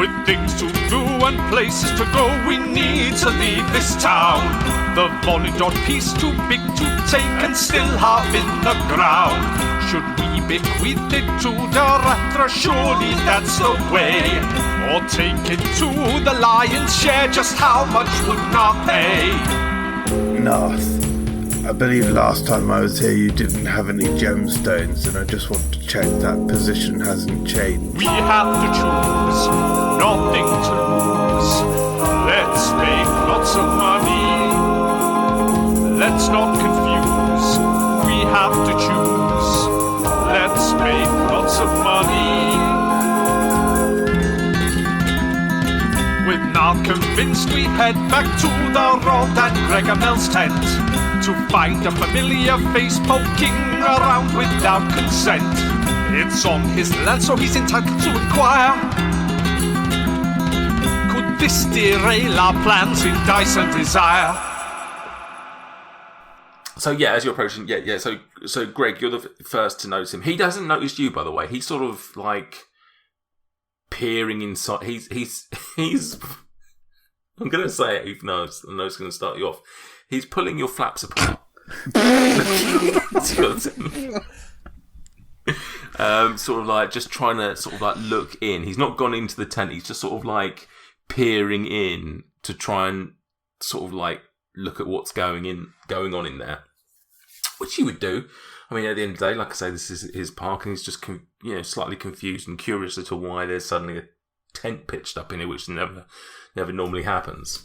With things to do and places to go, we need to leave this town. The Volidor piece too big to take and still half in the ground. Should we bequeath it to the Ratra? Surely that's the way. Or take it to the lion's share? Just how much would Narth pay? Narth, I believe last time I was here you didn't have any gemstones, and I just want to check that position hasn't changed. We have to choose, nothing to lose. Let's make lots of money. Let's not confuse. We have to choose. Let's make lots of money. With Narth convinced, we head back to the Rod and Gregamel's tent to find a familiar face poking around without consent. It's on his land, so he's entitled to inquire. Could this derail our plans in dice and desire? So yeah, as you're approaching, So Greg, you're the first to notice him. He doesn't notice you, by the way. He's sort of like peering inside. He's. I'm going to say it, even though I know it's going to start you off. He's pulling your flaps apart. Sort of like just trying to sort of like look in. He's not gone into the tent. He's just sort of like peering in to try and sort of like look at what's going on in there, which you would do. I mean, at the end of the day, like I say, this is his park, and he's just slightly confused and curious as to why there's suddenly a tent pitched up in it, which never normally happens.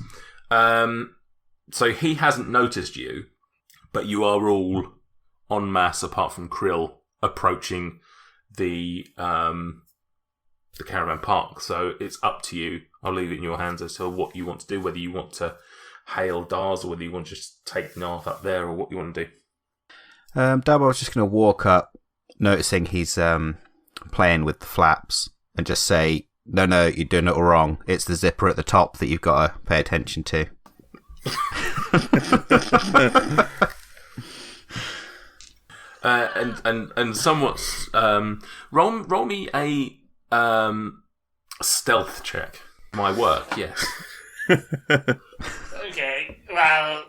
So he hasn't noticed you, but you are all en masse, apart from Krill, approaching the caravan park. So it's up to you. I'll leave it in your hands as to what you want to do, whether you want to hail Dars or whether you want to just take Narth up there, or what you want to do. Darbo was just going to walk up, noticing he's playing with the flaps, and just say, No, you're doing it all wrong. It's the zipper at the top that you've got to pay attention to. And somewhat roll me a stealth check. My work, yes. Okay, well,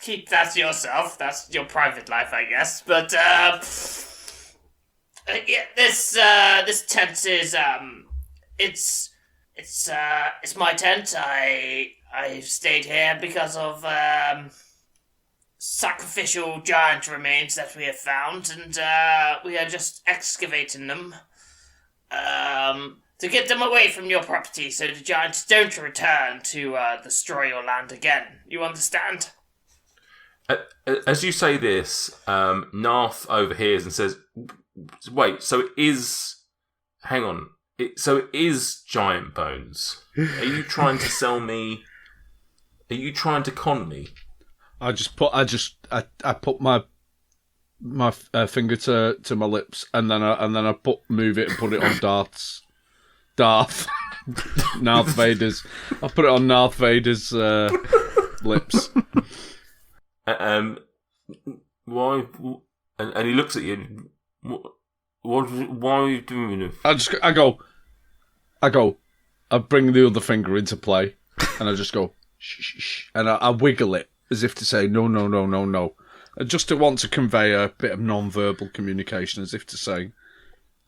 keep that to yourself. That's your private life, I guess. But yeah, this tent is it's my tent. I stayed here because of sacrificial giant remains that we have found, and we are just excavating them to get them away from your property so the giants don't return to destroy your land again. You understand? As you say this, Narth overhears and says, wait, so it is... Hang on. So it is giant bones. Are you trying to sell me... Are you trying to con me? I put my finger to my lips, and then I move it and put it on Darth Vader's. I put it on Narth Vader's lips. Why? And he looks at you. Why are you doing it? I go. I bring the other finger into play, and I just go shh, and I wiggle it as if to say no. Just to want to convey a bit of non-verbal communication, as if to say,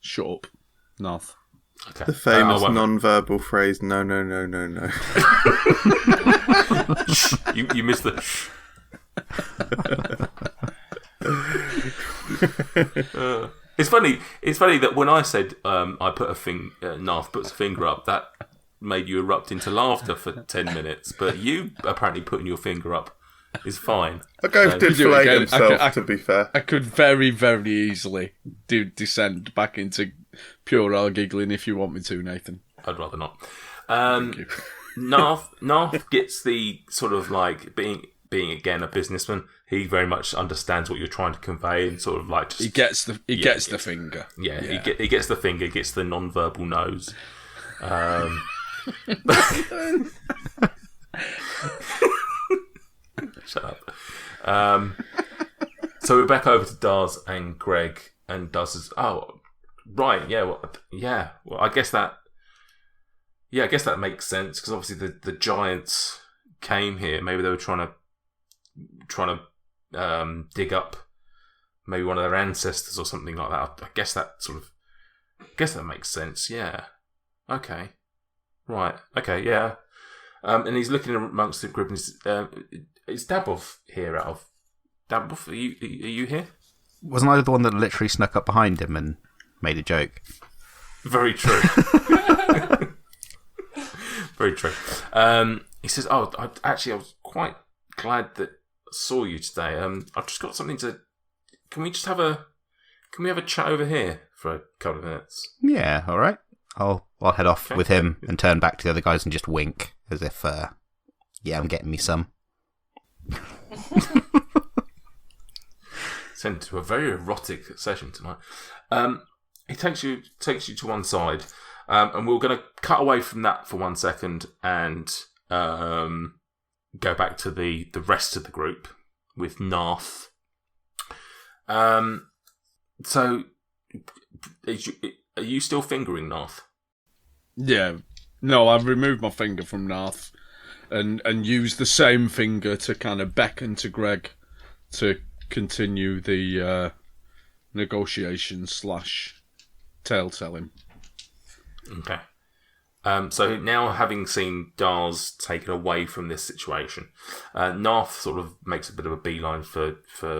"Shut up, Narth." Okay. The famous non-verbal phrase, no. You missed the... It's funny that when I said I put a finger, Narth puts a finger up, that made you erupt into laughter for 10 minutes, but you apparently putting your finger up is fine. Gove did flay himself, to be fair. I could very, very easily descend back into pure giggling if you want me to, Nathan. I'd rather not. Thank you. Narth gets the sort of like being again a businessman. He very much understands what you're trying to convey, and sort of like just, he gets the finger. Yeah. He gets the finger, gets the non-verbal nose. Shut up. So we're back over to Dars and Greg, and Dars says, "Oh, right, yeah, well, I guess that Yeah, I guess that makes sense because obviously the giants came here. Maybe they were trying to dig up maybe one of their ancestors or something like that. I guess that makes sense. Yeah. Okay. Right. Okay. Yeah. And he's looking amongst the group, and is Dabov here? Dabov, are you here? Wasn't I the one that literally snuck up behind him and made a joke? Very true. Very true. He says, "Oh, I was quite glad that I saw you today. I've just got something to. Can we have a chat over here for a couple of minutes?" Yeah, all right. I'll head off with him and turn back to the other guys and just wink as if, I'm getting me some. It's into a very erotic session tonight. He takes you to one side, and we're going to cut away from that for 1 second and go back to the rest of the group with Narth. So, are you still fingering Narth? Yeah. No, I've removed my finger from Narth and used the same finger to kind of beckon to Greg to continue the negotiations / tale-telling. Okay. So now, having seen Dars taken away from this situation, Narth sort of makes a bit of a beeline for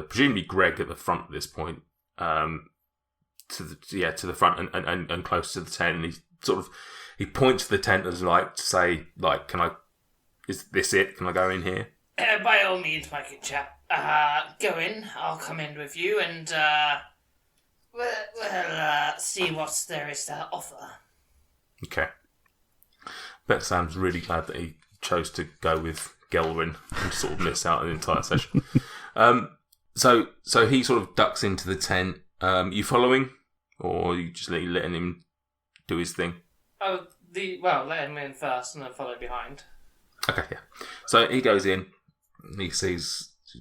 presumably Greg at the front at this point, to the front and close to the tent. And he points to the tent as like to say, like, is this it? Can I go in here? By all means, my good chap. Go in. I'll come in with you, and we'll see what there is to offer. Okay. Bet Sam's really glad that he chose to go with Gelwyn and sort of miss out an entire session. So he sort of ducks into the tent. You following, or you just letting him do his thing? Let him in first and then follow behind. Okay, yeah. So he goes in. And he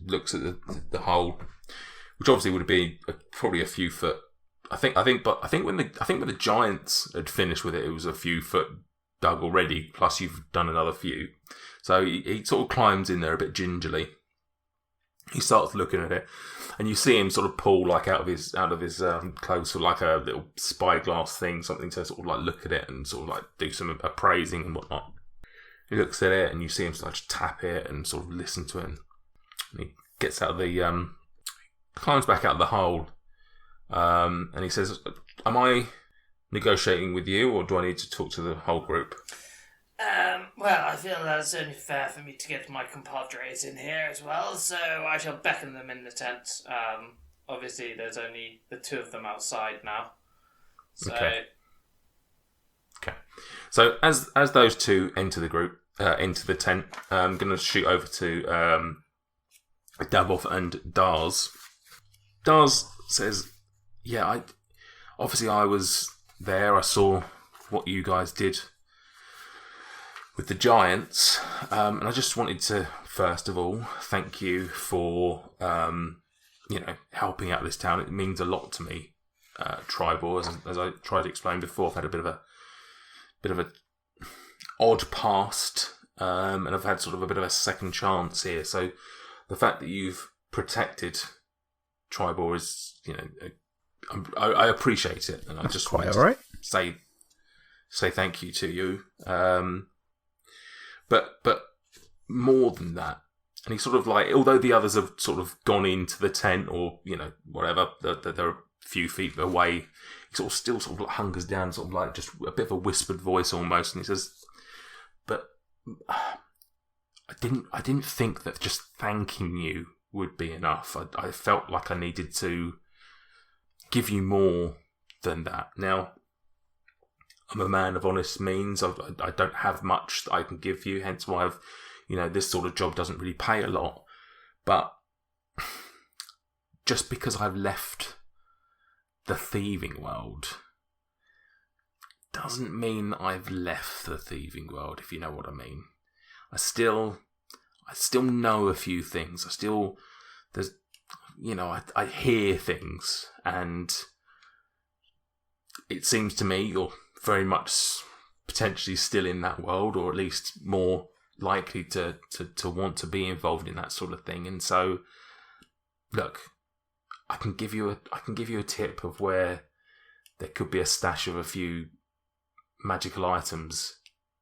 looks at the hole, which obviously would be probably a few foot. I think when the giants had finished with it, it was a few foot dug already. Plus, you've done another few. So he sort of climbs in there a bit gingerly. He starts looking at it, and you see him sort of pull like out of his clothes for like a little spyglass thing, something to sort of like look at it and sort of like do some appraising and whatnot. He looks at it, and you see him start to tap it and sort of listen to it. And he gets out of the climbs back out of the hole, and he says, "Am I negotiating with you, or do I need to talk to the whole group?" I feel that it's only fair for me to get my compadres in here as well, so I shall beckon them in the tent. Obviously, there's only the two of them outside now. So... Okay. So as those two enter the group, into the tent, I'm going to shoot over to Dabov and Dars. Dars says, "Yeah, I was there. I saw what you guys did with the giants, and I just wanted to, first of all, thank you for helping out this town. It means a lot to me, Tribor, as I tried to explain before. I've had a bit of a odd past, and I've had sort of a bit of a second chance here. So the fact that you've protected Tribor is, I appreciate it, and I just quite want all right. to say thank you to you. But more than that." And he sort of like, although the others have sort of gone into the tent or, whatever, they're a few feet away, he sort of still sort of like hungers down, sort of like just a bit of a whispered voice almost. And he says, "But I didn't think that just thanking you would be enough. I felt like I needed to give you more than that. Now, I'm a man of honest means. I don't have much that I can give you, hence why I've, this sort of job doesn't really pay a lot. But just because I've left the thieving world doesn't mean I've left the thieving world, if you know what I mean. I still know a few things. I hear things, and it seems to me you're very much potentially still in that world, or at least more likely to want to be involved in that sort of thing. And so, look, I can give you a tip of where there could be a stash of a few magical items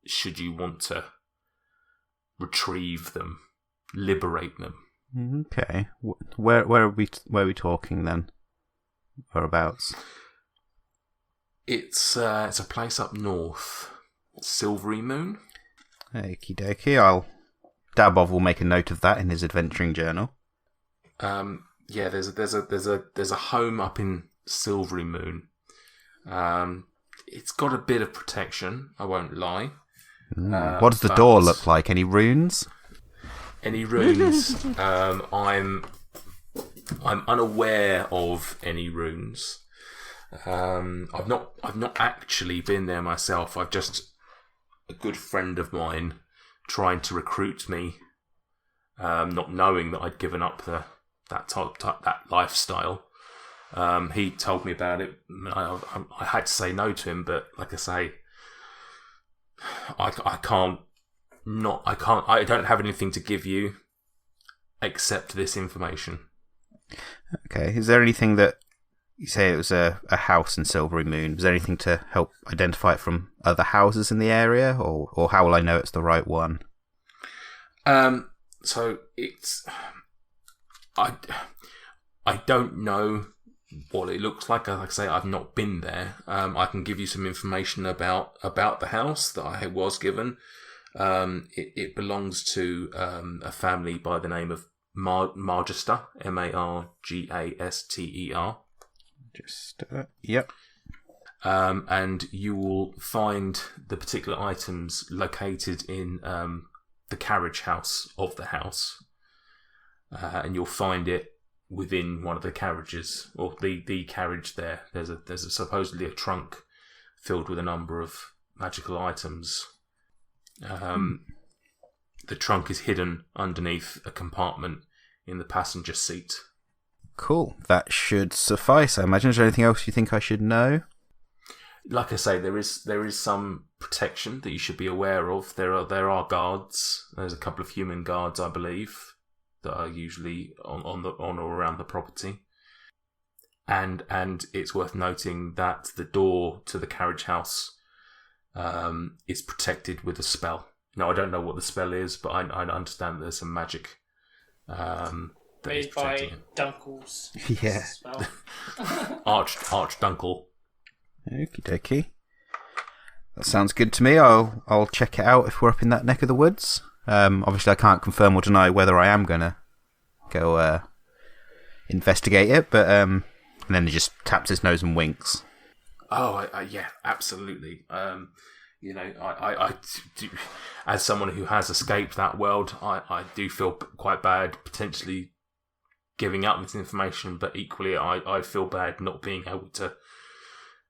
should you want to retrieve them, liberate them. Okay. Where are we talking then? Whereabouts? It's a place up north, Silvery Moon. Okie dokie. Dabov will make a note of that in his adventuring journal. Yeah, there's a home up in Silvery Moon. It's got a bit of protection, I won't lie. What does the door look like? Any runes? Any runes? I'm unaware of any runes. I've not actually been there myself. I've just a good friend of mine trying to recruit me, not knowing that I'd given up that lifestyle. He told me about it. I had to say no to him, but like I say, I don't have anything to give you except this information. Okay. Is there anything that you say it was a house in Silvery Moon? Was there anything to help identify it from other houses in the area, or how will I know it's the right one? So it's I don't know what it looks like. Like I say, I've not been there. I can give you some information about the house that I was given. It belongs to a family by the name of Margister, Margaster. Yep. And you will find the particular items located in the carriage house of the house, and you'll find it within one of the carriages, or the carriage there. There's supposedly a trunk filled with a number of magical items. The trunk is hidden underneath a compartment in the passenger seat. Cool. That should suffice, I imagine. Is there anything else you think I should know? Like I say, there is some protection that you should be aware of. There are guards. There's a couple of human guards, I believe, that are usually on or around the property. And it's worth noting that the door to the carriage house is protected with a spell. Now, I don't know what the spell is, but I understand there's some magic that is Made by protecting it. Dunkles. Yeah. Spell. Archduncle. Okie dokie. That sounds good to me. I'll check it out if we're up in that neck of the woods. Obviously, I can't confirm or deny whether I am gonna go investigate it, but and then he just taps his nose and winks. Oh, yeah, absolutely. I do, as someone who has escaped that world, I do feel quite bad potentially giving up this information, but equally, I feel bad not being able to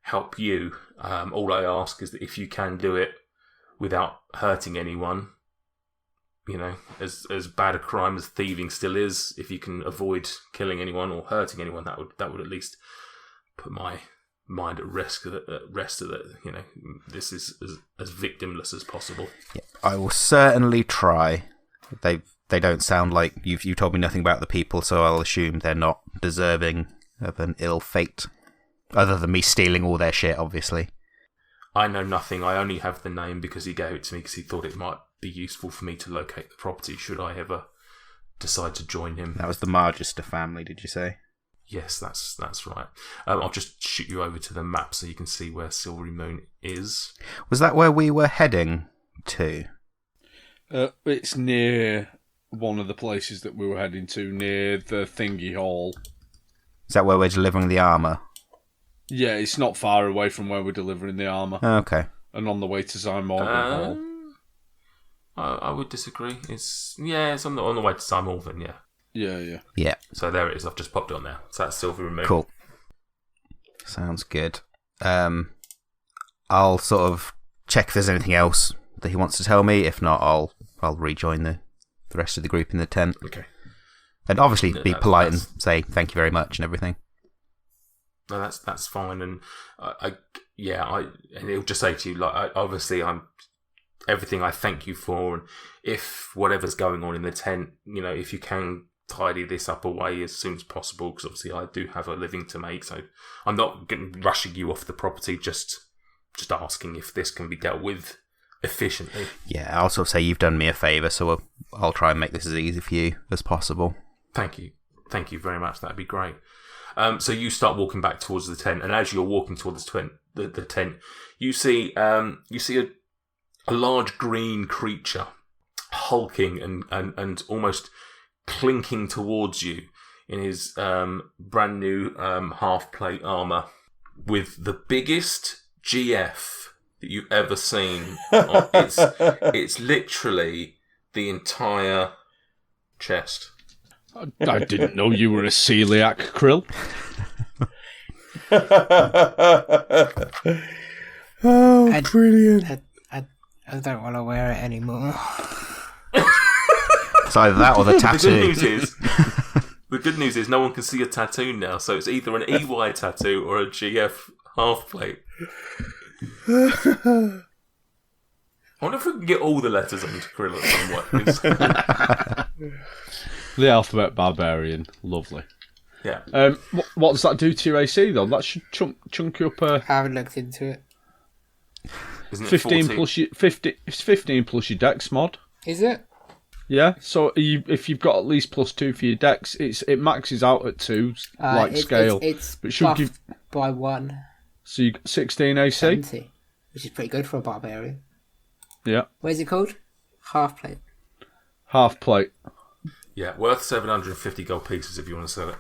help you. All I ask is that if you can do it without hurting anyone, as bad a crime as thieving still is, if you can avoid killing anyone or hurting anyone, that would at least put my mind at rest that this is as victimless as possible. Yeah, I will certainly try. They don't sound like you told me nothing about the people, so I'll assume they're not deserving of an ill fate, other than me stealing all their shit, obviously. I know nothing. I only have the name because he gave it to me because he thought it might be useful for me to locate the property should I ever decide to join him. That was the Margister family, did you say? Yes, that's right. I'll just shoot you over to the map so you can see where Silvery Moon is. Was that where we were heading to? It's near one of the places that we were heading to, near the Thingy Hall. Is that where we're delivering the armour? Yeah, it's not far away from where we're delivering the armour. Okay. And on the way to Zymorgan Hall. I would disagree. It's on the way to Zymorgan, yeah. Yeah. So there it is. I've just popped it on there. So that's Silvery Moon. Cool. Sounds good. I'll sort of check if there's anything else that he wants to tell me. If not, I'll rejoin the rest of the group in the tent. Okay. And obviously be polite and say thank you very much and everything. No, that's fine. And and he'll just say to you, like, obviously, I'm everything I thank you for, and if whatever's going on in the tent, if you can tidy this up away as soon as possible, because obviously I do have a living to make, so I'm not rushing you off the property, just asking if this can be dealt with efficiently. Yeah, I'll also say you've done me a favour, so I'll try and make this as easy for you as possible. Thank you very much. That'd be great. So you start walking back towards the tent, and as you're walking towards the tent, you see a large green creature hulking and almost clinking towards you in his brand new half plate armor with the biggest GF that you've ever seen. It's literally the entire chest. I didn't know you were a celiac, Krill. Oh, brilliant. I don't want to wear it anymore. It's either that or the tattoo. The good news is no one can see a tattoo now, so it's either an EY tattoo or a GF half plate. I wonder if we can get all the letters onto Krill at some way. The alphabet barbarian, lovely. Yeah. What does that do to your AC though? That should chunk you up. I haven't looked into it. Isn't it 15 40? plus your 50. It's 15 plus your Dex mod. Is it? Yeah. So if you've got at least +2 for your Dex, it maxes out at 2 scale. It's but should buffed give by 1. So you got 16 AC. 70, which is pretty good for a barbarian. Yeah. What is it called? Half plate. Half plate. Yeah, worth 750 gold pieces if you want to sell it.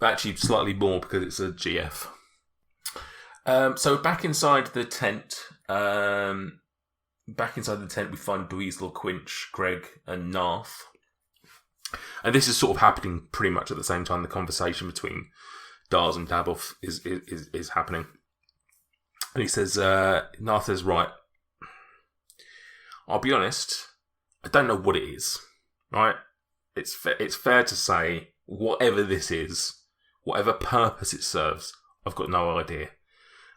Actually, slightly more because it's a GF. So back inside the tent, we find Dweezil, Quinch, Greg, and Narth. And this is sort of happening pretty much at the same time. The conversation between Dars and Daboff is happening. And he says, Narth is right. I'll be honest, I don't know what it is. Right? It's fair to say, whatever this is, whatever purpose it serves, I've got no idea.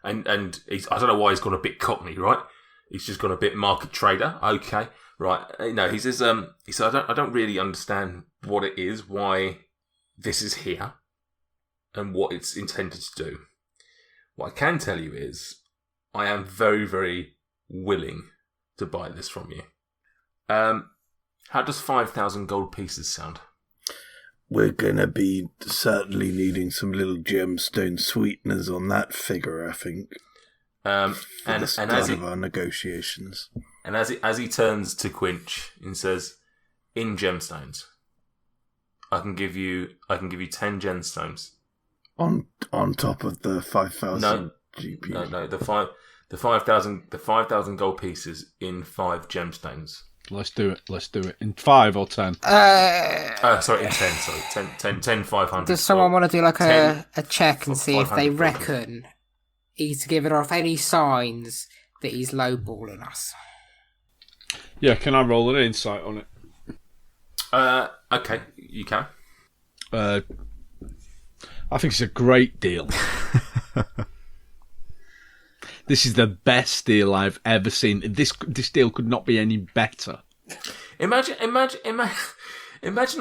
And I don't know why he's gone a bit cockney, right? He's just gone a bit market trader. Okay, right. No, he says, I don't really understand what it is, why this is here, and what it's intended to do. What I can tell you is, I am very, very willing to buy this from you. How does 5,000 gold pieces sound? We're going to be certainly needing some little gemstone sweeteners on that figure, I think. And as of our negotiations. And as he turns to Quinch and says, "In gemstones, I can give you 10 gemstones on top of the 5,000 GP. No, the 5,000 gold pieces in 5 gemstones." Let's do it. In 5 or 10? Sorry, in 10. Sorry, 10, 500. Does someone want to do like a check and see if they 500. reckon he's given off any signs that he's lowballing us? Yeah, can I roll an insight on it? Okay, you can. I think it's a great deal. This is the best deal I've ever seen. This deal could not be any better. Imagine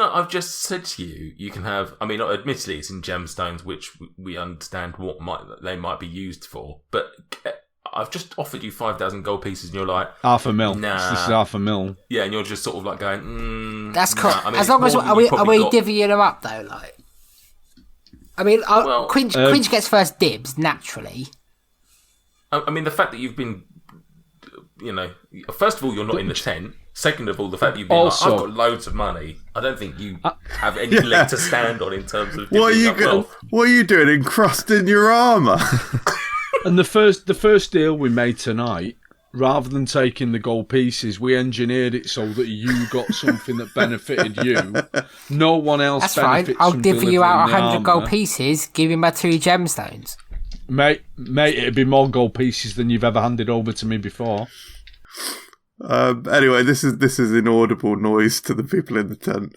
I've just said to you, you can have, I mean, admittedly it's in gemstones, which we understand what they might be used for, but I've just offered you 5,000 gold pieces and you're like... $500,000. Nah. This is $500,000. Yeah, and you're just sort of like going, That's cool. Nah. I mean, as long as are we divvying them up though? Like, I mean, Quinch gets first dibs naturally. I mean, the fact that you've been, first of all, you're not in the tent. Second of all, the fact that you've been also, I've got loads of money. I don't think you have any leg to stand on in terms of What are you doing, encrusting your armour? And the first deal we made tonight, rather than taking the gold pieces, we engineered it so that you got something that benefited you. No one else That's fine. benefits I'll from divvy you out delivering 100 the gold armour. pieces, give you my 2 gemstones. Mate, it'd be more gold pieces than you've ever handed over to me before. Anyway, this is inaudible noise to the people in the tent.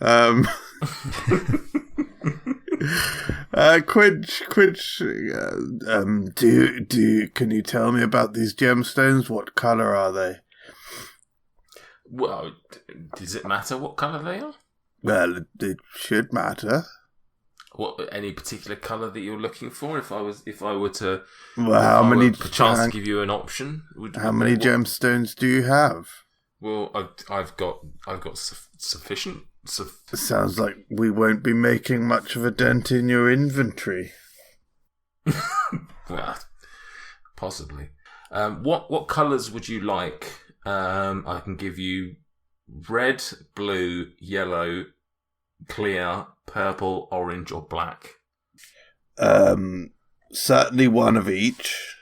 Quinch, can you tell me about these gemstones? What colour are they? Well, does it matter what colour they are? Well, it should matter. What, any particular colour that you're looking for? If I were to, well, how many? Chance to give you an option. How many gemstones do you have? Well, I've got sufficient. It sounds like we won't be making much of a dent in your inventory. Well, possibly. What colours would you like? I can give you red, blue, yellow, clear, purple, orange, or black. Certainly one of each.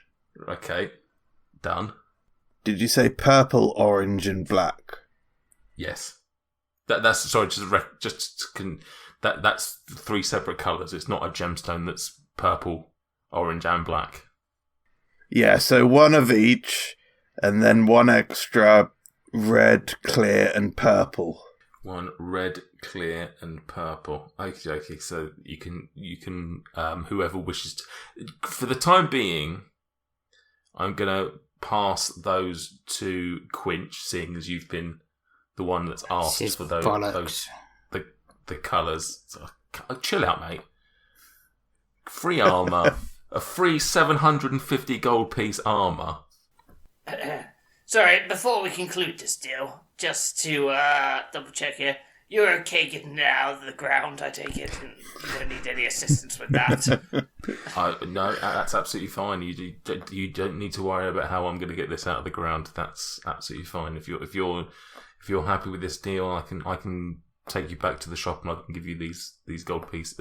Okay, done. Did you say purple, orange, and black? Yes. That's three separate colours. It's not a gemstone that's purple, orange, and black. Yeah, so one of each, and then one extra red, clear, and purple. One red, clear, and purple. Okay. So you can whoever wishes to. For the time being, I'm gonna pass those to Quinch, seeing as you've been the one that's asked for those the colours. So, chill out, mate. Free armour, a free 750 gold piece armour. Sorry, before we conclude this deal, just to double check here, you're okay getting it out of the ground, I take it, and you don't need any assistance with that. No, that's absolutely fine. You don't need to worry about how I'm going to get this out of the ground. That's absolutely fine. If you're happy with this deal, I can take you back to the shop and I can give you these gold these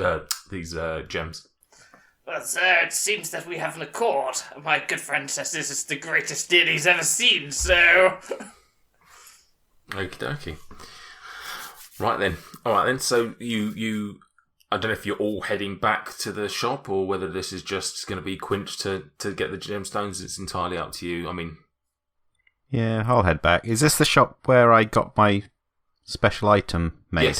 gems. Well, sir, it seems that we have an accord. My good friend says this is the greatest deal he's ever seen, so... Okie dokie. Right then. Alright then, so you... I don't know if you're all heading back to the shop or whether this is just going to be Quinch to get the gemstones. It's entirely up to you. I mean... Yeah, I'll head back. Is this the shop where I got my special item made?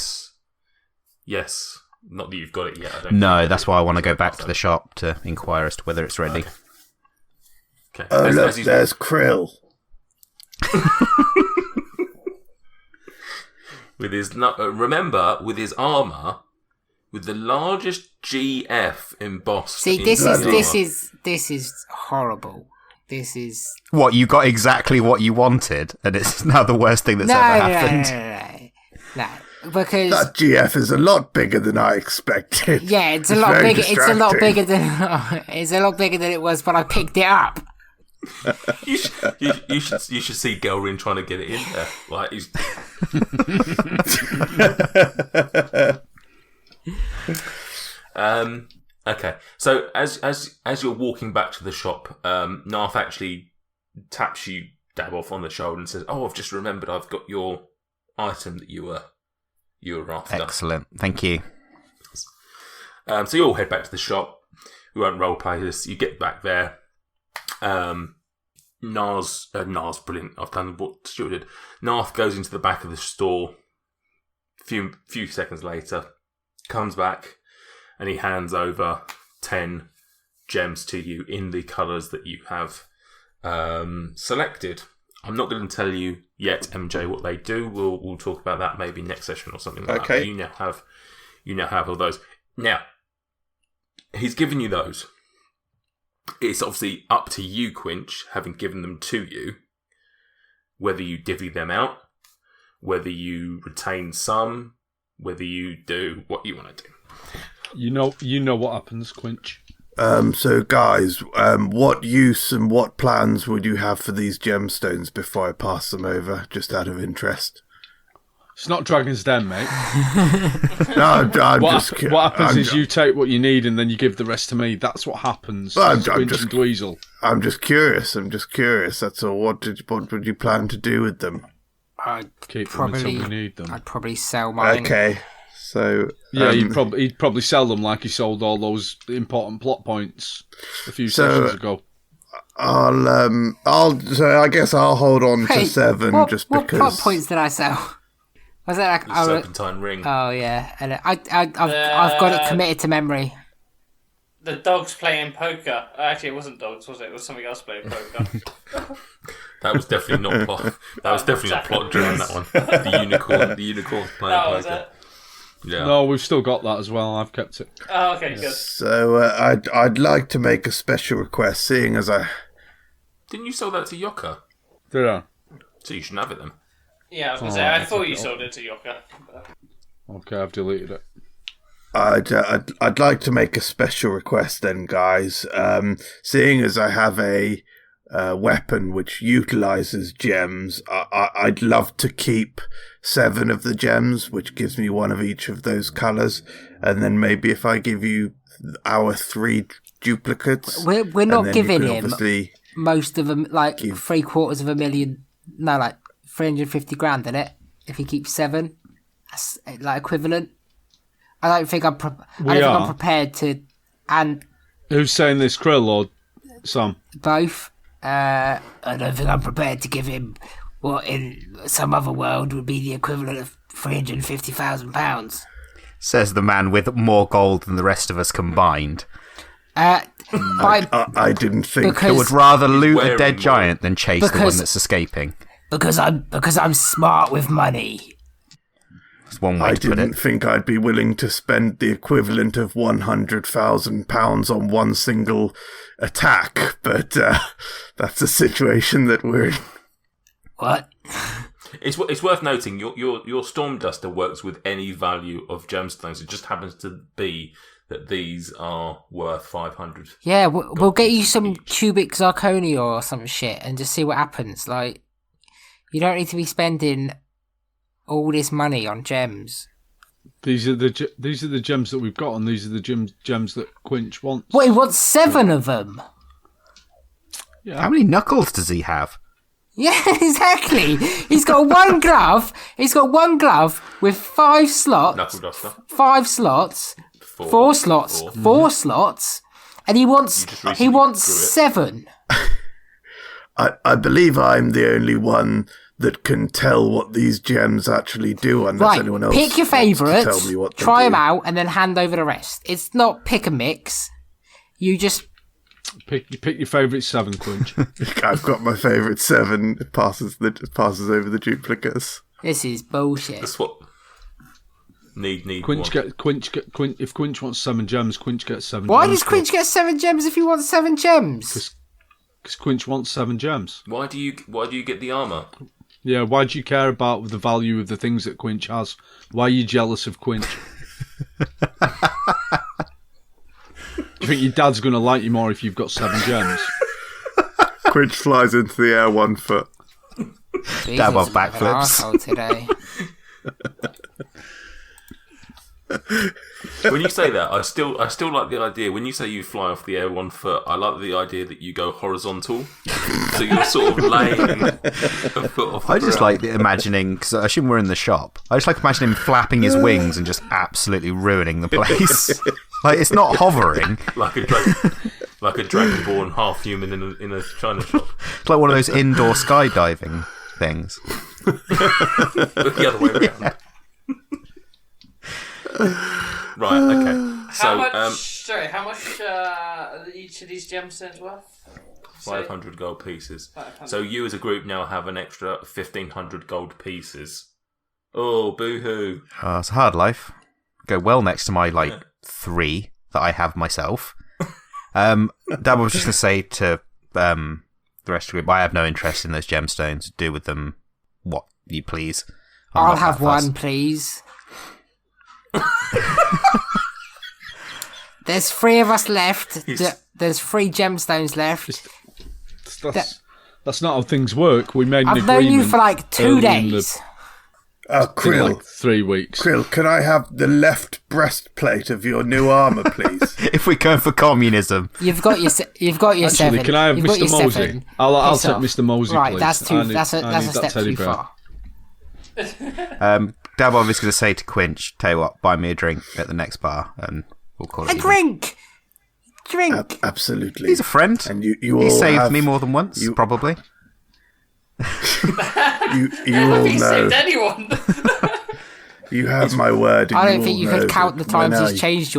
Yes. Not that you've got it yet. No, that's why I want to go back to the shop to inquire as to whether it's ready. Okay. Oh, look, there's Krill. With his with his armour, with the largest GF embossed. See, this is horrible. This is what you got exactly what you wanted, and it's now the worst thing that's ever happened. No. Because that GF is a lot bigger than I expected. Yeah, it's a lot bigger. It's a lot bigger than it was when I picked it up. You should see Gelrin trying to get it in there. Like he's. Okay, so as you're walking back to the shop, Narth actually taps you Daboff on the shoulder and says, "Oh, I've just remembered. I've got your item that you were after." Excellent, thank you. So you all head back to the shop. We won't roleplay this. You get back there. Nar's brilliant. I've done what Stuart did. Narth goes into the back of the store. Few seconds later, comes back, and he hands over 10 gems to you in the colours that you have selected. I'm not going to tell you yet, MJ, what they do. We'll talk about that maybe next session or something like that. You now have all those. Now, he's given you those. It's obviously up to you, Quinch, having given them to you, whether you divvy them out, whether you retain some, whether you do what you want to do. You know what happens, Quinch. So guys, what use and what plans would you have for these gemstones before I pass them over, just out of interest? It's not Dragon's Den, mate. No, what happens is you take what you need and then you give the rest to me. That's what happens. I'm just curious. That's all. What would you plan to do with them? I'd keep them until we need them. I'd probably sell mine. Okay. So yeah, he'd probably sell them like he sold all those important plot points a few sessions ago. So I guess I'll hold on to 7 just because. What plot points did I sell? Was that like The serpentine ring. Oh yeah, and I've got it committed to memory. The dogs playing poker. Actually, it wasn't dogs, was it? It was something else playing poker. That was definitely not plot. That was definitely not plot driven. That one. The unicorn playing poker. Was it? Yeah. No, we've still got that as well. I've kept it. Oh, okay, good. So I'd like to make a special request, seeing as I... Didn't you sell that to Yoka? Did I? So you shouldn't have it then. Yeah, I was going to say, I thought you sold it to Yoka. Okay, I've deleted it. I'd like to make a special request then, guys. Seeing as I have a weapon which utilizes gems, I'd love to keep 7 of the gems, which gives me 1 of each of those colors, and then maybe if I give you our 3 duplicates, we're not giving him obviously most of them, like $750,000. No, like 350 grand in it. If he keeps 7, that's like equivalent. I don't think I'm prepared to. And who's saying this, Krill or Sam? Both. I don't think I'm prepared to give him what in some other world would be the equivalent of £350,000. Says the man with more gold than the rest of us combined. I didn't think I would rather loot a dead giant than chase the one that's escaping. Because I'm smart with money. That's one way to put it. I didn't think I'd be willing to spend the equivalent of £100,000 on one single attack, but that's a situation that we're in. What? It's worth noting your Storm Duster works with any value of gemstones. It just happens to be that these are worth 500. Yeah, we'll get you some cubic zirconia or some shit and just see what happens. Like, you don't need to be spending all this money on gems. These are the gems that we've got, and these are the gems that Quinch wants. What, he wants 7 of them? Yeah. How many knuckles does he have? Yeah, exactly. He's got one glove. He's got one glove with 5 slots. Knuckle duster. 5 slots. 4 slots. 4 slots. And he wants 7. I believe I'm the only one that can tell what these gems actually do, unless anyone else pick your favourites, favourites, try them out, and then hand over the rest. It's not pick and mix. You just pick your favourite 7, Quinch. I've got my favourite 7. It passes over the duplicates. This is bullshit. That's what. Need Quinch one. If Quinch wants 7 gems, Quinch gets 7 gems. Why does Quinch get 7 gems if he wants 7 gems? Because Quinch wants 7 gems. Why do you get the armour? Yeah, why do you care about the value of the things that Quinch has? Why are you jealous of Quinch? Do you think your dad's going to like you more if you've got 7 gems? Quinch flies into the air 1 foot. Dab off backflips. Today. When you say that, I still like the idea. When you say you fly off the air 1 foot, I like the idea that you go horizontal, so you're sort of laying a foot off the I just ground. like imagining, because I assume we're in the shop. I just like imagining him flapping his wings and just absolutely ruining the place. Like, it's not hovering. like a Dragonborn half human in a china shop. It's like one of those indoor skydiving things. The other way around. Right, okay. So, How much are each of these gemstones worth? 500 gold pieces. 500. So you as a group now have an extra 1,500 gold pieces. Oh, boo-hoo. It's a hard life. Go well next to my, 3 that I have myself. Dab, I was just going to say to the rest of the group, I have no interest in those gemstones. Do with them what you please. I'll have one, please. There's 3 of us left. There's 3 gemstones left. That's not how things work. We made an I've agreement. known you for 2 days. Krill. 3 weeks. Krill, can I have the left breastplate of your new armour, please? If we're going for communism. You've got your 7. Actually, can I have You've got Mr. your Mosey? 7. I'll take Mr. Mosey, right, please. that's a step teddy too bear. far. Dab obviously going to say to Quinch, tell you what, buy me a drink at the next bar and we'll call it A even. drink! Absolutely. He's a friend. And you He all saved have, me more than once, probably. You I don't all think he know. saved anyone. You have my word. I don't think you could count the times he's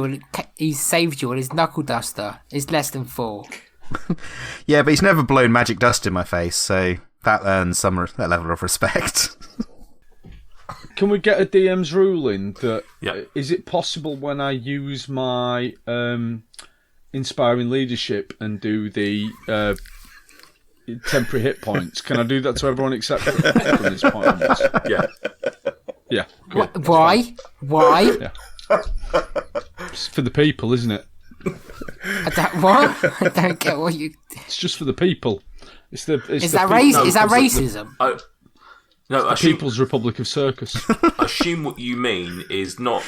he's saved you on his knuckle duster. It's less than 4. Yeah, but he's never blown magic dust in my face, so that earns that level of respect. Can we get a DM's ruling that Yep. is it possible when I use my inspiring leadership and do the temporary hit points, can I do that to everyone except from this point onwards? Yeah. Yeah. Cool. Why? Yeah. It's for the people, isn't it? What? I don't get what you. It's just for the people. Is that racism? No, People's Republic of Circus. Assume what you mean is not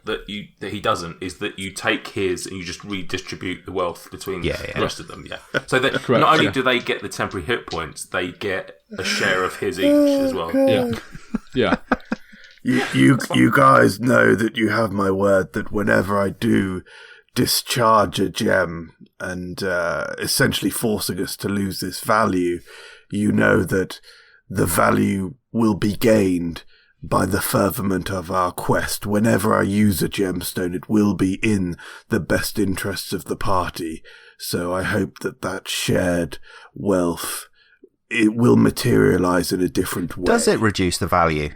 that he doesn't, is that you take his and you just redistribute the wealth between the rest of them. Yeah. So that Correct, not only do they get the temporary hit points, they get a share of his each as well. Yeah. Yeah. You guys know that you have my word that whenever I do discharge a gem and essentially forcing us to lose this value, you know that the value will be gained by the furtherment of our quest. Whenever I use a gemstone, it will be in the best interests of the party. So I hope that shared wealth, it will materialize in a different way. Does it reduce the value?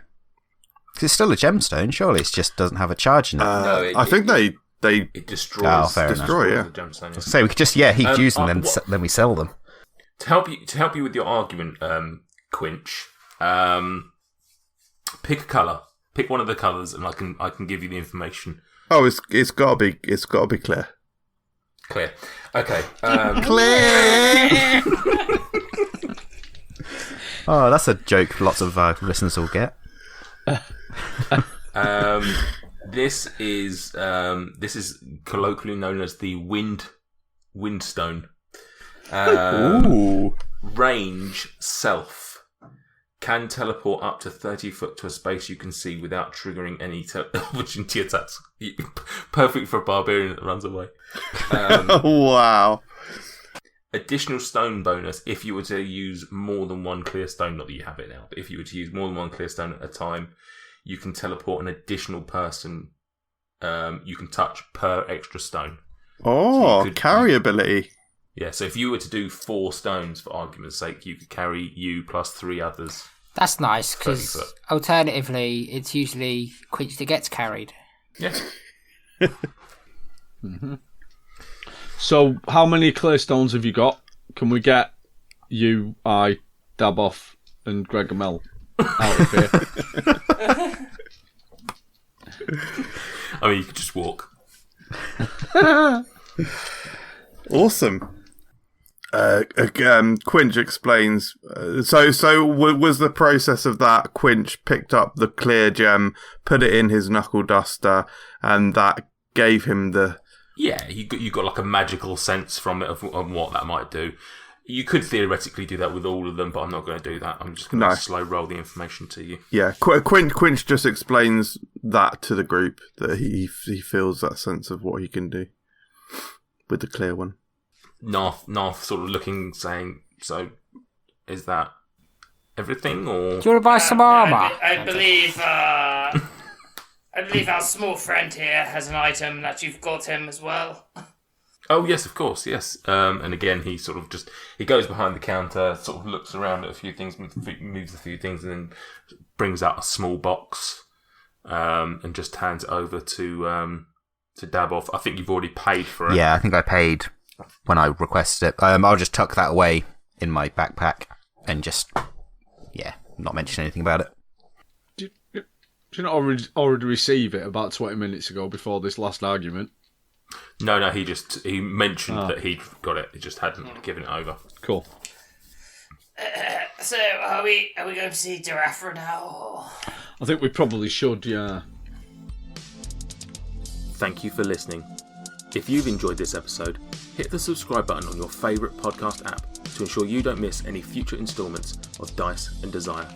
Because it's still a gemstone, surely. It just doesn't have a charge in it. I think they it destroys. fair destroy, enough. yeah. The gemstone, yeah. So we could just he'd use them, then we sell them. To help you with your argument, Quinch, pick a colour. Pick one of the colours, and I can give you the information. Oh, it's gotta be clear. Clear. Okay. Clear. Oh, that's a joke lots of listeners will get. This is colloquially known as the windstone. Ooh. Range self. Can teleport up to 30 foot to a space you can see without triggering any opportunity attacks. Perfect for a barbarian that runs away. Wow. Additional stone bonus if you were to use more than one clear stone. Not that you have it now, but if you were to use more than one clear stone at a time, you can teleport an additional person you can touch per extra stone. Oh, so carry ability. Yeah, so if you were to do 4 stones, for argument's sake, you could carry you plus 3 others. That's nice, because alternatively, it's usually Quinch that gets carried. Yeah. Mm-hmm. So, how many clear stones have you got? Can we get you, Daboff, and Greg Mel out of here? I mean, you could just walk. Awesome. Quinch explains. So was the process of that? Quinch picked up the clear gem, put it in his knuckle duster, and that gave him the. Yeah, you got like a magical sense from it of what that might do. You could theoretically do that with all of them, but I'm not going to do that. I'm just going to slow roll the information to you. Yeah, Quinch just explains that to the group, that he feels that sense of what he can do with the clear one. Narth sort of looking, saying, so is that everything, or... Do you want to buy some armour? I believe our small friend here has an item that you've got him as well. Oh, yes, of course, yes. And again, he sort of he goes behind the counter, sort of looks around at a few things, moves a few things, and then brings out a small box and just hands it over to Daboff. I think you've already paid for it. Yeah, I think I paid when I requested it. I'll just tuck that away in my backpack and just, not mention anything about it. Did you not already receive it about 20 minutes ago before this last argument? No, he mentioned that he'd got it. He just hadn't given it over. Cool. So are we going to see Darathra now? I think we probably should, yeah. Thank you for listening. If you've enjoyed this episode, hit the subscribe button on your favourite podcast app to ensure you don't miss any future instalments of Dice and Desire.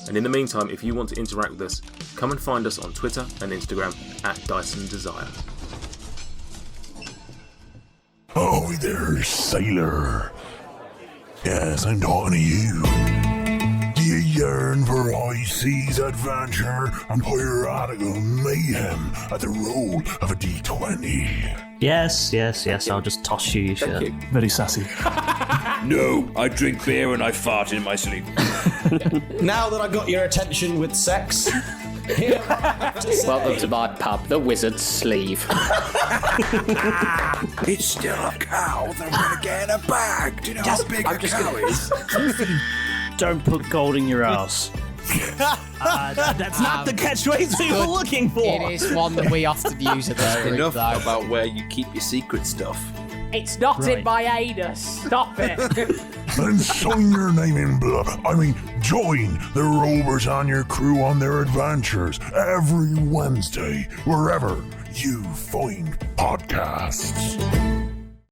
And in the meantime, if you want to interact with us, come and find us on Twitter and Instagram at Dice and Desire. Oh, there, sailor. Yes, I'm talking to you. Yeah. preparing for high seas adventure and piratical mayhem at the roll of a d20? Yes. I'll just toss you your shirt. Very sassy. No, I drink beer and I fart in my sleep. Now that I got your attention with sex, welcome to my pub, the Wizard's Sleeve. It's still a cow that I'm gonna get in a bag. Do you know how big a cow is? Don't put gold in your ass. That's not the catchphrase we were looking for. It is one that we often use at this group, Enough though. about where you keep your secret stuff. It's not in my anus. Stop it. Then sign your name in blood. Join the Rovers and your crew on their adventures every Wednesday, wherever you find podcasts.